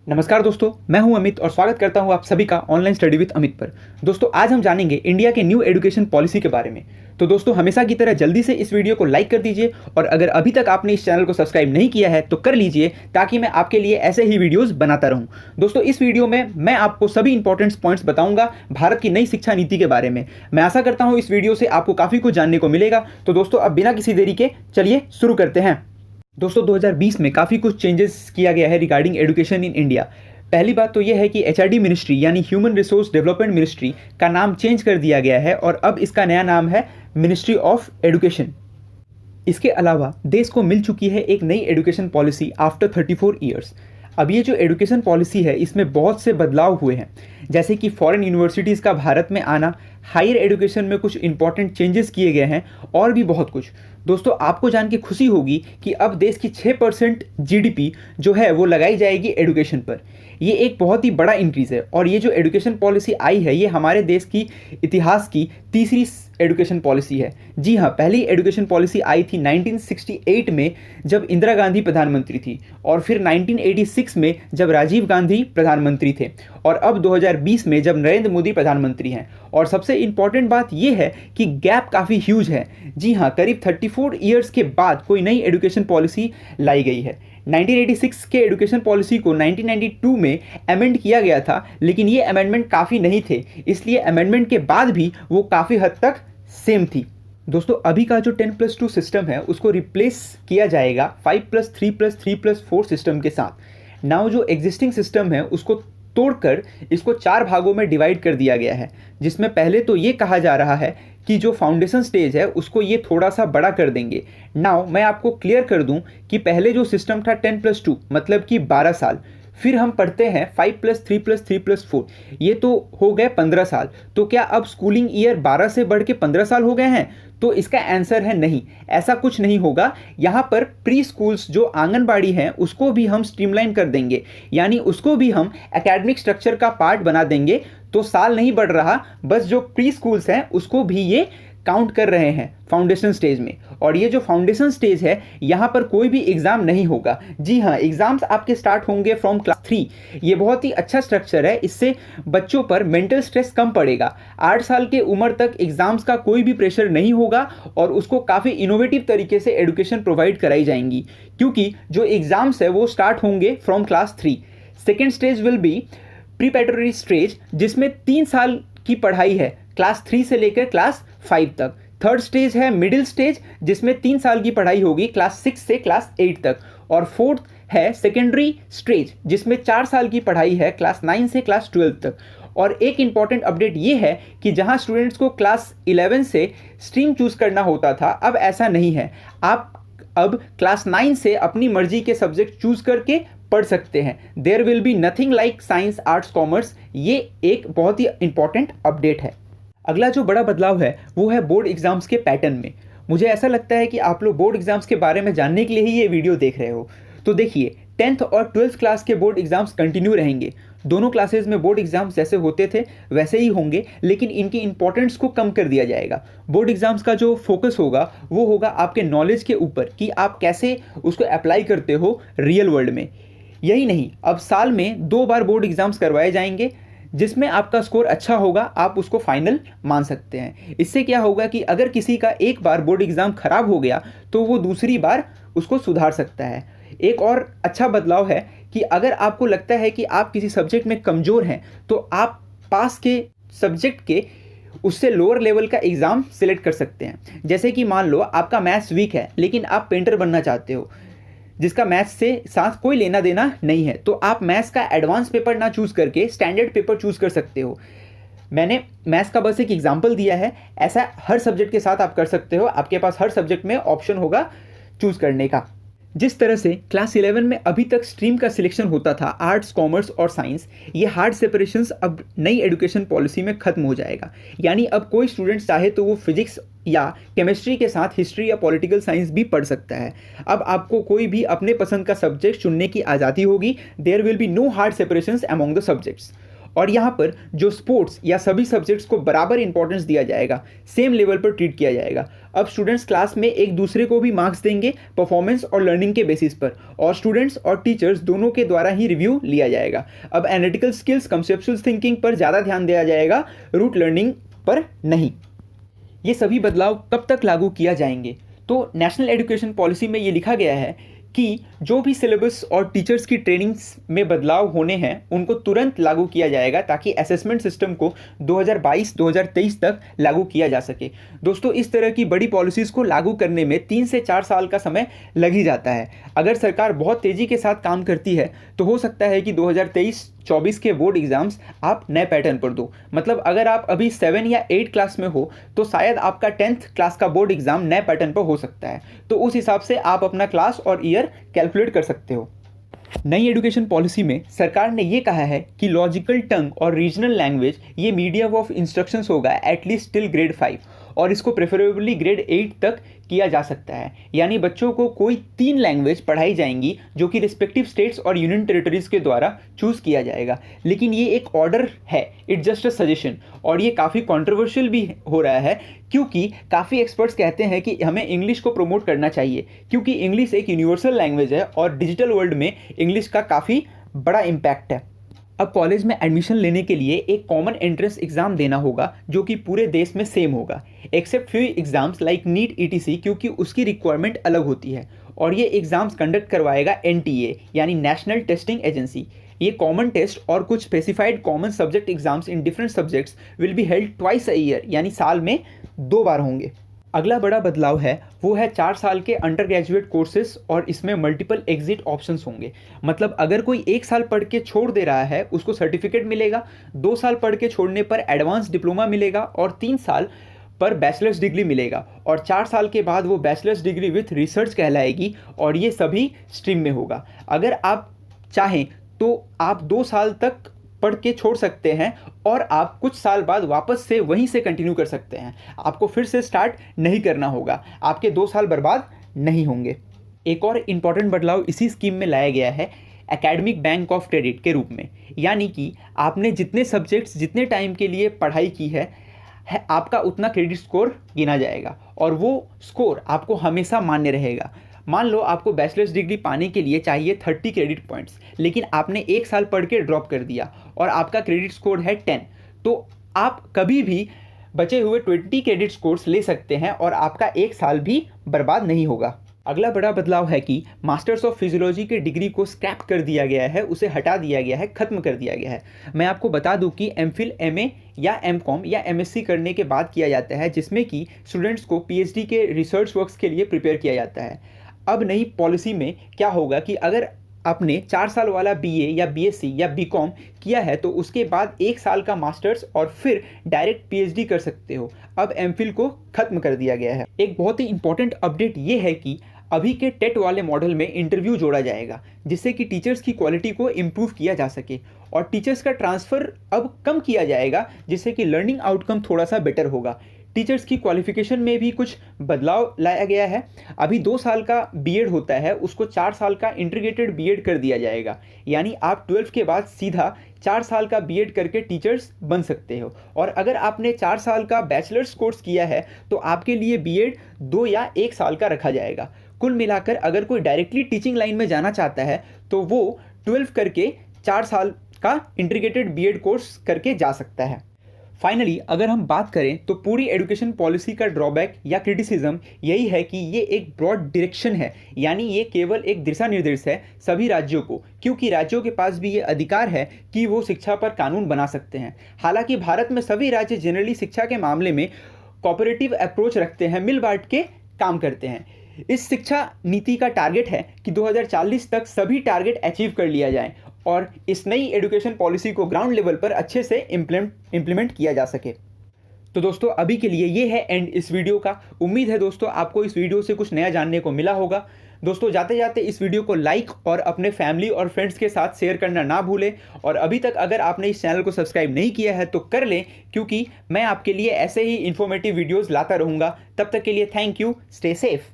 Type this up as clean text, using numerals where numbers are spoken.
नमस्कार दोस्तों, मैं हूं अमित और स्वागत करता हूं आप सभी का ऑनलाइन स्टडी विद अमित पर। दोस्तों आज हम जानेंगे इंडिया के न्यू एजुकेशन पॉलिसी के बारे में। तो दोस्तों हमेशा की तरह जल्दी से इस वीडियो को लाइक कर दीजिए और अगर अभी तक आपने इस चैनल को सब्सक्राइब नहीं किया है तो कर लीजिए ताकि मैं आपके लिए ऐसे ही वीडियोस बनाता रहूं। दोस्तों इस वीडियो में मैं आपको सभी इंपॉर्टेंट पॉइंट्स बताऊंगा भारत की नई शिक्षा नीति के बारे में। मैं आशा करता हूँ इस वीडियो से आपको काफ़ी कुछ जानने को मिलेगा। तो दोस्तों अब बिना किसी देरी के चलिए शुरू करते हैं। दोस्तों 2020 में काफ़ी कुछ चेंजेस किया गया है रिगार्डिंग एजुकेशन इन इंडिया। पहली बात तो यह है कि एचआरडी मिनिस्ट्री यानी ह्यूमन रिसोर्स डेवलपमेंट मिनिस्ट्री का नाम चेंज कर दिया गया है और अब इसका नया नाम है मिनिस्ट्री ऑफ एजुकेशन। इसके अलावा देश को मिल चुकी है एक नई एजुकेशन पॉलिसी आफ्टर 34 ईयर्स। अब ये जो एजुकेशन पॉलिसी है इसमें बहुत से बदलाव हुए हैं, जैसे कि फॉरेन यूनिवर्सिटीज़ का भारत में आना, हायर एजुकेशन में कुछ इंपॉर्टेंट चेंजेस किए गए हैं और भी बहुत कुछ। दोस्तों आपको जान के खुशी होगी कि अब देश की 6% जीडीपी जो है वो लगाई जाएगी एजुकेशन पर। ये एक बहुत ही बड़ा इंक्रीज़ है और ये जो एजुकेशन पॉलिसी आई है ये हमारे देश की इतिहास की तीसरी एजुकेशन पॉलिसी है। जी हाँ, पहली एजुकेशन पॉलिसी आई थी 1968 में जब इंदिरा गांधी प्रधानमंत्री थी और फिर 1986 में जब राजीव गांधी प्रधानमंत्री थे और अब 2020 में जब नरेंद्र मोदी प्रधानमंत्री हैं। और सबसे इम्पॉर्टेंट बात यह है कि गैप काफ़ी ह्यूज है। जी हाँ, करीब 34 ईयर्स के बाद कोई नई एजुकेशन पॉलिसी लाई गई है। 1986 के एजुकेशन पॉलिसी को 1992 में अमेंड किया गया था, लेकिन ये अमेंडमेंट काफ़ी नहीं थे, इसलिए अमेंडमेंट के बाद भी वो काफ़ी हद तक सेम थी। दोस्तों अभी का जो 10+2 सिस्टम है उसको रिप्लेस किया जाएगा 5+3+3+4 सिस्टम के साथ। नाउ जो एग्जिस्टिंग सिस्टम है उसको तोड़कर इसको 4 भागों में डिवाइड कर दिया गया है, जिसमें पहले तो ये कहा जा रहा है कि जो फाउंडेशन स्टेज है उसको ये थोड़ा सा बड़ा कर देंगे। नाउ मैं आपको क्लियर कर दूं कि पहले जो सिस्टम था 10+2 मतलब कि 12 साल, फिर हम पढ़ते हैं 5+3+3+4, ये तो हो गए 15 साल। तो क्या अब स्कूलिंग ईयर 12 से बढ़ के 15 साल हो गए हैं? तो इसका आंसर है नहीं, ऐसा कुछ नहीं होगा। यहाँ पर प्री स्कूल्स जो आंगनबाड़ी हैं उसको भी हम स्ट्रीमलाइन कर देंगे, यानी उसको भी हम एकेडमिक स्ट्रक्चर का पार्ट बना देंगे। तो साल नहीं बढ़ रहा, बस जो प्री स्कूल्स हैं उसको भी ये काउंट कर रहे हैं फाउंडेशन स्टेज में। और ये जो फाउंडेशन स्टेज है यहाँ पर कोई भी एग्ज़ाम नहीं होगा। जी हाँ, एग्ज़ाम्स आपके स्टार्ट होंगे फ्रॉम क्लास 3। ये बहुत ही अच्छा स्ट्रक्चर है, इससे बच्चों पर मेंटल स्ट्रेस कम पड़ेगा। 8 साल के उम्र तक एग्ज़ाम्स का कोई भी प्रेशर नहीं होगा और उसको काफ़ी इनोवेटिव तरीके से एजुकेशन प्रोवाइड कराई जाएंगी, क्योंकि जो एग्ज़ाम्स है वो स्टार्ट होंगे from class 3। Second stage will be preparatory stage, जिसमें 3 साल की पढ़ाई है क्लास 3 से लेकर क्लास 5 तक। थर्ड स्टेज है मिडिल स्टेज, जिसमें 3 साल की पढ़ाई होगी क्लास 6 से क्लास 8 तक। और फोर्थ है सेकेंडरी स्टेज, जिसमें 4 साल की पढ़ाई है क्लास 9 से क्लास 12 तक। और एक इंपॉर्टेंट अपडेट ये है कि जहां स्टूडेंट्स को क्लास 11 से स्ट्रीम चूज़ करना होता था, अब ऐसा नहीं है। आप अब क्लास 9 से अपनी मर्जी के सब्जेक्ट चूज़ करके पढ़ सकते हैं। There will be nothing like science, arts, commerce. ये एक बहुत ही इंपॉर्टेंट अपडेट है। अगला जो बड़ा बदलाव है वो है बोर्ड एग्जाम्स के पैटर्न में। मुझे ऐसा लगता है कि आप लोग बोर्ड एग्जाम्स के बारे में जानने के लिए ही ये वीडियो देख रहे हो। तो देखिए, 10th और 12th क्लास के बोर्ड एग्जाम्स कंटिन्यू रहेंगे। दोनों क्लासेज में बोर्ड एग्जाम्स जैसे होते थे वैसे ही होंगे, लेकिन इनकी इंपॉर्टेंस को कम कर दिया जाएगा। बोर्ड एग्जाम्स का जो फोकस होगा वो होगा आपके नॉलेज के ऊपर कि आप कैसे उसको अप्लाई करते हो रियल वर्ल्ड में। यही नहीं, अब साल में 2 बार बोर्ड एग्जाम्स करवाए जाएंगे, जिसमें आपका स्कोर अच्छा होगा आप उसको फाइनल मान सकते हैं। इससे क्या होगा कि अगर किसी का एक बार बोर्ड एग्ज़ाम खराब हो गया तो वो दूसरी बार उसको सुधार सकता है। एक और अच्छा बदलाव है कि अगर आपको लगता है कि आप किसी सब्जेक्ट में कमज़ोर हैं तो आप पास के सब्जेक्ट के उससे लोअर लेवल का एग्ज़ाम सेलेक्ट कर सकते हैं। जैसे कि मान लो आपका मैथ्स वीक है लेकिन आप पेंटर बनना चाहते हो, जिसका मैथ्स से साथ कोई लेना देना नहीं है, तो आप मैथ्स का एडवांस पेपर ना चूज़ करके स्टैंडर्ड पेपर चूज़ कर सकते हो। मैंने मैथ्स का बस एक एग्जांपल दिया है, ऐसा हर सब्जेक्ट के साथ आप कर सकते हो। आपके पास हर सब्जेक्ट में ऑप्शन होगा चूज़ करने का। जिस तरह से क्लास 11 में अभी तक स्ट्रीम का सिलेक्शन होता था, आर्ट्स, कॉमर्स और साइंस, ये हार्ड सेपरेशंस अब नई एजुकेशन पॉलिसी में ख़त्म हो जाएगा। यानी अब कोई स्टूडेंट चाहे तो वो फिजिक्स या केमिस्ट्री के साथ हिस्ट्री या पॉलिटिकल साइंस भी पढ़ सकता है। अब आपको कोई भी अपने पसंद का सब्जेक्ट चुनने की आज़ादी होगी। There will be no hard separations among the subjects. और यहाँ पर जो स्पोर्ट्स या सभी सब्जेक्ट्स को बराबर इंपॉर्टेंस दिया जाएगा, सेम लेवल पर ट्रीट किया जाएगा। अब स्टूडेंट्स क्लास में एक दूसरे को भी मार्क्स देंगे परफॉर्मेंस और लर्निंग के बेसिस पर, और स्टूडेंट्स और टीचर्स दोनों के द्वारा ही रिव्यू लिया जाएगा। अब एनालिटिकल स्किल्स, कंसेप्चुअल थिंकिंग पर ज़्यादा ध्यान दिया जाएगा, रूट लर्निंग पर नहीं। ये सभी बदलाव कब तक लागू किया जाएंगे? तो नेशनल एजुकेशन पॉलिसी में ये लिखा गया है कि जो भी सिलेबस और टीचर्स की ट्रेनिंग्स में बदलाव होने हैं उनको तुरंत लागू किया जाएगा, ताकि असेसमेंट सिस्टम को 2022-2023 तक लागू किया जा सके। दोस्तों, इस तरह की बड़ी पॉलिसीज़ को लागू करने में 3 से 4 साल का समय लग ही जाता है। अगर सरकार बहुत तेज़ी के साथ काम करती है तो हो सकता है कि 2023-24 के बोर्ड एग्जाम्स आप नए पैटर्न पर दो। मतलब अगर आप अभी 7 या 8 क्लास में हो तो शायद आपका 10th क्लास का बोर्ड एग्जाम नए पैटर्न पर हो सकता है। तो उस हिसाब से आप अपना क्लास और ईयर कैलकुलेट कर सकते हो। नई एजुकेशन पॉलिसी में सरकार ने ये कहा है कि लॉजिकल टंग और रीजनल लैंग्वेज ये मीडियम ऑफ इंस्ट्रक्शंस होगा एटलीस्ट टिल ग्रेड 5, और इसको प्रेफरेबली ग्रेड 8 तक किया जा सकता है। यानी बच्चों को कोई 3 लैंग्वेज पढ़ाई जाएंगी जो कि रिस्पेक्टिव स्टेट्स और यूनियन टेरिटरीज के द्वारा चूज़ किया जाएगा। लेकिन ये एक ऑर्डर है, इट्स जस्ट अ सजेशन, और ये काफ़ी कंट्रोवर्शियल भी हो रहा है, क्योंकि काफ़ी एक्सपर्ट्स कहते हैं कि हमें इंग्लिश को प्रमोट करना चाहिए, क्योंकि इंग्लिश एक यूनिवर्सल लैंग्वेज है और डिजिटल वर्ल्ड में इंग्लिश का काफ़ी बड़ा इम्पैक्ट है। अब कॉलेज में एडमिशन लेने के लिए एक कॉमन एंट्रेंस एग्ज़ाम देना होगा जो कि पूरे देश में सेम होगा, except few exams like NEET ETC, क्योंकि उसकी रिक्वायरमेंट अलग होती है। और ये एग्ज़ाम्स कंडक्ट करवाएगा NTA यानी नेशनल टेस्टिंग एजेंसी। ये कॉमन टेस्ट और कुछ specified common subject exams in different subjects will be held twice a year, यानी साल में 2 बार होंगे। अगला बड़ा बदलाव है वो है 4 साल के अंडर ग्रेजुएट कोर्सेज, और इसमें मल्टीपल एग्जिट ऑप्शंस होंगे। मतलब अगर कोई 1 साल पढ़ के छोड़ दे रहा है उसको सर्टिफिकेट मिलेगा, 2 साल पढ़ के छोड़ने पर एडवांस डिप्लोमा मिलेगा, और 3 साल पर बैचलर्स डिग्री मिलेगा, और 4 साल के बाद वो बैचलर्स डिग्री विथ रिसर्च कहलाएगी, और ये सभी स्ट्रीम में होगा। अगर आप चाहें तो आप 2 साल तक पढ़ के छोड़ सकते हैं और आप कुछ साल बाद वापस से वहीं से कंटिन्यू कर सकते हैं। आपको फिर से स्टार्ट नहीं करना होगा, आपके 2 साल बर्बाद नहीं होंगे। एक और इम्पॉर्टेंट बदलाव इसी स्कीम में लाया गया है एकेडमिक बैंक ऑफ क्रेडिट के रूप में, यानी कि आपने जितने सब्जेक्ट्स जितने टाइम के लिए पढ़ाई की है आपका उतना क्रेडिट स्कोर गिना जाएगा, और वो स्कोर आपको हमेशा मान्य रहेगा। मान लो आपको बैचलर्स डिग्री पाने के लिए चाहिए 30 क्रेडिट पॉइंट्स, लेकिन आपने 1 साल पढ़ के ड्रॉप कर दिया और आपका क्रेडिट स्कोर है 10, तो आप कभी भी बचे हुए 20 क्रेडिट स्कोर्स ले सकते हैं और आपका 1 साल भी बर्बाद नहीं होगा। अगला बड़ा बदलाव है कि मास्टर्स ऑफ फिजियोलॉजी के डिग्री को स्क्रैप कर दिया गया है, उसे हटा दिया गया है, ख़त्म कर दिया गया है। मैं आपको बता दूं कि MPhil, MA या MCom या MSc करने के बाद किया जाता है, जिसमें कि स्टूडेंट्स को PhD के रिसर्च वर्क्स के लिए प्रिपेयर किया जाता है। अब नई पॉलिसी में क्या होगा कि अगर आपने 4 साल वाला BA या BSc या BCom किया है तो उसके बाद 1 साल का मास्टर्स और फिर डायरेक्ट PhD कर सकते हो। अब MPhil को ख़त्म कर दिया गया है। एक बहुत ही इंपॉर्टेंट अपडेट ये है कि अभी के टेट वाले मॉडल में इंटरव्यू जोड़ा जाएगा, जिससे कि टीचर्स की क्वालिटी को इम्प्रूव किया जा सके, और टीचर्स का ट्रांसफ़र अब कम किया जाएगा, जिससे कि लर्निंग आउटकम थोड़ा सा बेटर होगा। टीचर्स की क्वालिफिकेशन में भी कुछ बदलाव लाया गया है। अभी 2 साल का बीएड होता है, उसको 4 साल का इंटीग्रेटेड बीएड कर दिया जाएगा, यानी आप 12th के बाद सीधा 4 साल का बीएड करके टीचर्स बन सकते हो। और अगर आपने 4 साल का बैचलर्स कोर्स किया है तो आपके लिए बीएड 2 या 1 साल का रखा जाएगा। कुल मिलाकर अगर कोई डायरेक्टली टीचिंग लाइन में जाना चाहता है तो वो 12 करके 4 साल का इंटीग्रेटेड बीएड कोर्स करके जा सकता है। फाइनली अगर हम बात करें तो पूरी एजुकेशन पॉलिसी का ड्रॉबैक या क्रिटिसिज्म यही है कि ये एक ब्रॉड डायरेक्शन है, यानी ये केवल एक दिशा निर्देश है सभी राज्यों को, क्योंकि राज्यों के पास भी ये अधिकार है कि वो शिक्षा पर कानून बना सकते हैं। हालांकि भारत में सभी राज्य जनरली शिक्षा के मामले में कोऑपरेटिव अप्रोच रखते हैं, मिल बांट के काम करते हैं। इस शिक्षा नीति का टारगेट है कि 2040 तक सभी टारगेट अचीव कर लिया जाए और इस नई एजुकेशन पॉलिसी को ग्राउंड लेवल पर अच्छे से इम्प्लीमेंट किया जा सके। तो दोस्तों अभी के लिए ये है एंड इस वीडियो का। उम्मीद है दोस्तों आपको इस वीडियो से कुछ नया जानने को मिला होगा। दोस्तों जाते जाते इस वीडियो को लाइक और अपने फैमिली और फ्रेंड्स के साथ शेयर करना ना भूलें, और अभी तक अगर आपने इस चैनल को सब्सक्राइब नहीं किया है तो कर लें, क्योंकि मैं आपके लिए ऐसे ही इन्फॉर्मेटिव वीडियोज़ लाता रहूँगा। तब तक के लिए थैंक यू, स्टे सेफ।